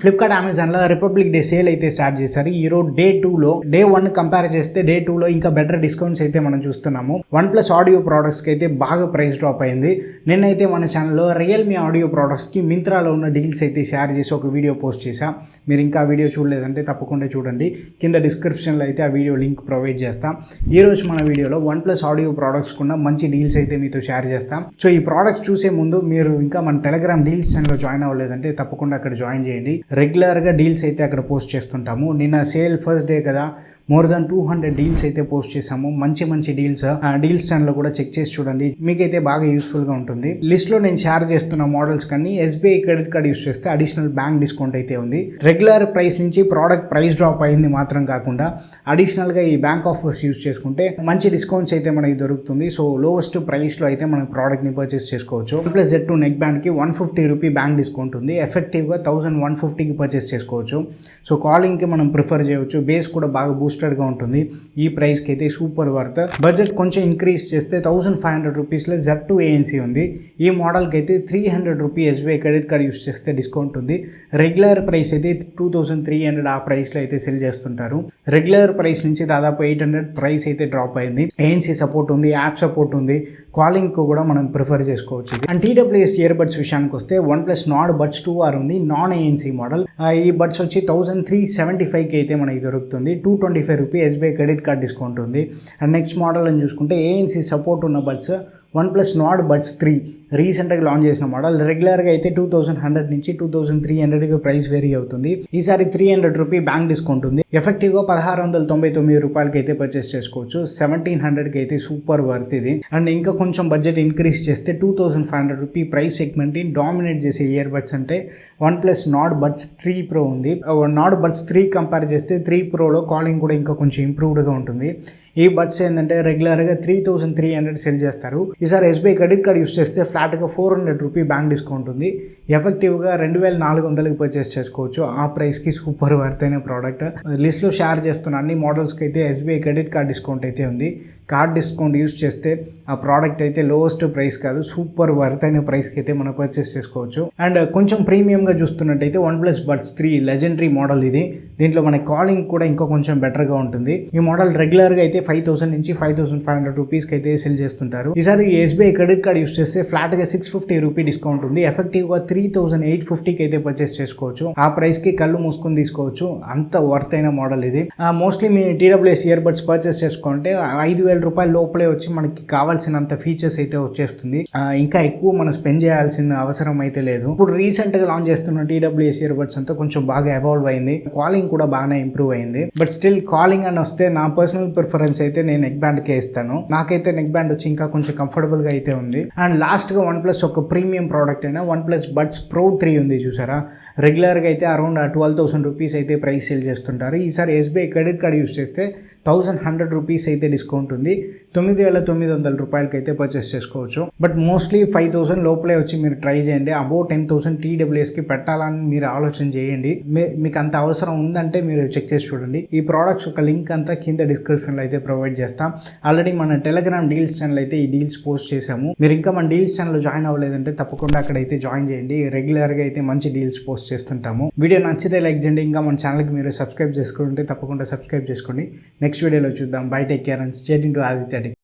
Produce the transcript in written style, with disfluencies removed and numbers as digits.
Flipkart అమెజాన్లో republic day sale అయితే start చేశారు. ఈ రోజు డే 2లో డే 1 కంపేర్ చేస్తే డే 2లో ఇంకా బెటర్ డిస్కౌంట్స్ అయితే మనం చూస్తున్నాము. OnePlus ఆడియో ప్రోడక్ట్స్కి అయితే బాగా ప్రైస్ డ్రాప్ అయింది. నిన్నైతే మన ఛానల్లో రియల్మీ ఆడియో ప్రోడక్ట్స్కి మింత్రాలో ఉన్న డీల్స్ అయితే షేర్ చేసి ఒక వీడియో పోస్ట్ చేశాం. మీరు ఇంకా ఆ వీడియో చూడలేదంటే తప్పకుండా చూడండి. కింద డిస్క్రిప్షన్లో అయితే ఆ వీడియో లింక్ ప్రొవైడ్ చేస్తాం. ఈరోజు మన వీడియోలో OnePlus ఆడియో ప్రోడక్ట్స్ కున్న మంచి డీల్స్ అయితే మీతో షేర్ చేస్తాం. సో ఈ ప్రోడక్ట్స్ చూసే ముందు మీరు ఇంకా మన టెలిగ్రామ్ డీల్స్ ఛానల్లో జాయిన్ అవ్వలేదంటే తప్పకుండా అక్కడ జాయిన్ చేయండి. రెగ్యులర్గా డీల్స్ అయితే అక్కడ పోస్ట్ చేస్తుంటాము. నిన్న సేల్ ఫస్ట్ డే కదా, మోర్ దాన్ 200 డీల్స్ అయితే పోస్ట్ చేసాము. మంచి డీల్స్ డీల్స్ ఛానల్లో కూడా చెక్ చేసి చూడండి, మీకైతే బాగా యూస్ఫుల్గా ఉంటుంది. లిస్ట్లో నేను షేర్ చేస్తున్న మోడల్స్ కానీ SBI క్రెడిట్ కార్డ్ యూస్ చేస్తే అడిషనల్ బ్యాంక్ డిస్కౌంట్ అయితే ఉంది. రెగ్యులర్ ప్రైస్ నుంచి ప్రోడక్ట్ ప్రైస్ డ్రాప్ అయింది మాత్రం కాకుండా అడిషనల్గా ఈ బ్యాంక్ ఆఫర్స్ యూస్ చేసుకుంటే మంచి డిస్కౌంట్స్ అయితే మనకి దొరుకుతుంది. సో లోవెస్ట్ ప్రైస్లో అయితే మనం ప్రోడక్ట్ని పర్చేస్ చేసుకోవచ్చు. OnePlus Z2 నెక్ బ్యాండ్కి 150 రూపీ బ్యాంక్ డిస్కౌంట్ ఉంది. ఎఫెక్టివ్గా 1150కి పర్చేస్ చేసుకోవచ్చు. సో కాలింగ్కి మనం ప్రిఫర్ చేయవచ్చు. బేస్ కూడా బాగా బూస్టెడ్గా ఉంటుంది. ఈ ప్రైస్కి అయితే సూపర్ వర్త్. బడ్జెట్ కొంచెం ఇంక్రీజ్ చేస్తే 1500 రూపీస్లో Z2 ANC ఉంది. ఈ మోడల్కి అయితే 300 rupee SBI credit card use చేస్తే డిస్కౌంట్ ఉంది. రెగ్యులర్ ప్రైస్ అయితే 2300 ఆ ప్రైస్లో అయితే సెల్ చేస్తుంటారు. రెగ్యులర్ ప్రైస్ నుంచి దాదాపు 800 ప్రైస్ అయితే డ్రాప్ అయింది. ANC సపోర్ట్ ఉంది, యాప్ సపోర్ట్ ఉంది. కాలింగ్ కూడా మనం ప్రిఫర్ చేసుకోవచ్చు. అండ్ TWS ఇయర్ బడ్స్ విషయానికి వస్తే OnePlus Nord Buds 2R ఉంది, నాన్ ANC మోడల్. ఈ బడ్స్ వచ్చి 1375కి అయితే మనకి దొరుకుతుంది. 225 rupee SBI credit card discount ఉంది. అండ్ నెక్స్ట్ మోడల్ అని చూసుకుంటే ANC సపోర్ట్ ఉన్న బడ్స్ OnePlus Nord Buds 3 రీసెంట్గా లాంచ్ చేసిన మోడల్. రెగ్యులర్గా అయితే 2100 నుంచి 2300కి ప్రైస్ వేరీ అవుతుంది. ఈసారి 300 రూపీ బ్యాంక్ డిస్కౌంట్ ఉంది. ఎఫెక్టివ్గా 1699 రూపాయలకి అయితే పర్చేస్ చేసుకోవచ్చు. 1700కి అయితే సూపర్ వర్త్ ఇది. అండ్ ఇంకా కొంచెం బడ్జెట్ ఇంక్రీజ్ చేస్తే 2500 రూపీ ప్రైస్ సెగ్మెంట్ని డామినేట్ చేసే ఇయర్ బడ్స్ అంటే OnePlus Nord Buds 3 Pro ఉంది. Nord Buds 3 కంపేర్ చేస్తే 3 Proలో కాలింగ్ కూడా ఇంకా కొంచెం ఇంప్రూవ్డ్గా ఉంటుంది. ఈ బడ్స్ ఏంటంటే రెగ్యులర్గా 3300 సెల్ చేస్తారు. ఈసారి SBI క్రెడిట్ కార్డ్ యూస్ చేస్తే ఫ్లాట్గా 400 రూపీ బ్యాంక్ డిస్కౌంట్ ఉంది. ఎఫెక్టివ్గా 2400కి పర్చేస్ చేసుకోవచ్చు. ఆ ప్రైస్కి సూపర్ వర్త్ అయిన ప్రోడక్ట్. లిస్ట్లో షేర్ చేస్తున్న అన్ని మోడల్స్కి అయితే SBI క్రెడిట్ కార్డ్ డిస్కౌంట్ అయితే ఉంది. కార్డ్ డిస్కౌంట్ యూస్ చేస్తే ఆ ప్రోడక్ట్ అయితే లోవెస్ట్ ప్రైస్ కాదు, సూపర్ వర్త్ అయిన ప్రైస్కి అయితే మనం పర్చేస్ చేసుకోవచ్చు. అండ్ కొంచెం ప్రీమియంగా చూస్తున్నట్టయితే OnePlus Buds 3 లెజెండరీ మోడల్ ఇది. దీంట్లో మన కాలింగ్ కూడా ఇంకా కొంచెం బెటర్గా ఉంటుంది. ఈ మోడల్ రెగ్యులర్గా అయితే 5000 నుంచి 5500 రూపీస్కి అయితే సేల్ చేస్తుంటారు. ఈసారి SBI క్రెడిట్ కార్డ్ యూస్ చేస్తే ఫ్లాట్గా 650 రూపీ డిస్కౌంట్ ఉంది. ఎఫెక్టివ్గా 3850కి అయితే పర్చేస్ చేసుకోవచ్చు. ఆ ప్రైస్కి కళ్ళు మూసుకొని తీసుకోవచ్చు. అంత వర్త్ అయిన మోడల్ ఇది. మోస్ట్లీ మీ TWS ఇయర్ బడ్స్ పర్చేస్ చేసుకుంటే 5000 రూపాయల లోపలే వచ్చి మనకి కావాల్సినంత ఫీచర్స్ అయితే వచ్చేస్తుంది. ఇంకా ఎక్కువ మనం స్పెండ్ చేయాల్సిన అవసరం అయితే లేదు. ఇప్పుడు రీసెంట్గా లాంచ్ చేస్తున్న TWS ఇయర్ బడ్స్ అంతా కొంచెం బాగా ఎవాల్వ్ అయింది. కాలింగ్ కూడా బాగానే ఇంప్రూవ్ అయింది. బట్ స్టిల్ కాలింగ్ అని వస్తే నా పర్సనల్ ప్రిఫరెన్స్ అయితే నేను నెక్ బ్యాండ్కే ఇస్తాను. నాకైతే నెక్ బ్యాండ్ వచ్చి ఇంకా కొంచెం కంఫర్టబుల్గా అయితే ఉంది. అండ్ లాస్ట్గా OnePlus ఒక ప్రీమియం ప్రోడక్ట్ అయినా OnePlus Buds Pro 3 ఉంది చూసారా. రెగ్యులర్గా అయితే అరౌండ్ 12,000 రూపీస్ అయితే ప్రైస్ సేల్ చేస్తుంటారు. ఈసారి SBI క్రెడిట్ కార్డ్ యూస్ చేస్తే 1100 రూపీస్ అయితే డిస్కౌంట్ ఉంది. 9900 రూపాయలకి అయితే పర్చేస్ చేసుకోవచ్చు. బట్ మోస్ట్లీ 5000 లోపలే వచ్చి మీరు ట్రై చేయండి. అబౌవ్ 10,000 TWSకి పెట్టాలని మీరు ఆలోచన చేయండి. మీకు అంత అవసరం ఉందంటే మీరు చెక్ చేసి చూడండి. ఈ ప్రోడక్ట్స్ ఒక లింక్ అంతా కింద డిస్క్రిప్షన్లో అయితే ప్రొవైడ్ చేస్తాం. ఆల్రెడీ మన టెలిగ్రామ్ డీల్స్ ఛానల్ అయితే ఈ డీల్స్ పోస్ట్ చేసాము. మీరు ఇంకా మన డీల్స్ ఛానల్లో జాయిన్ అవ్వలేదంటే తప్పకుండా అక్కడైతే జాయిన్ చేయండి. రెగ్యులర్గా అయితే మంచి డీల్స్ పోస్ట్ చేస్తుంటాము. వీడియో నచ్చితే లైక్ చేయండి. ఇంకా మన ఛానల్కి మీరు సబ్స్క్రైబ్ చేసుకుంటే తప్పకుండా సబ్స్క్రైబ్ చేసుకోండి. నెక్స్ట్ వీడియోలో చూద్దాం. By, take care and stay tuned to Aditya tech.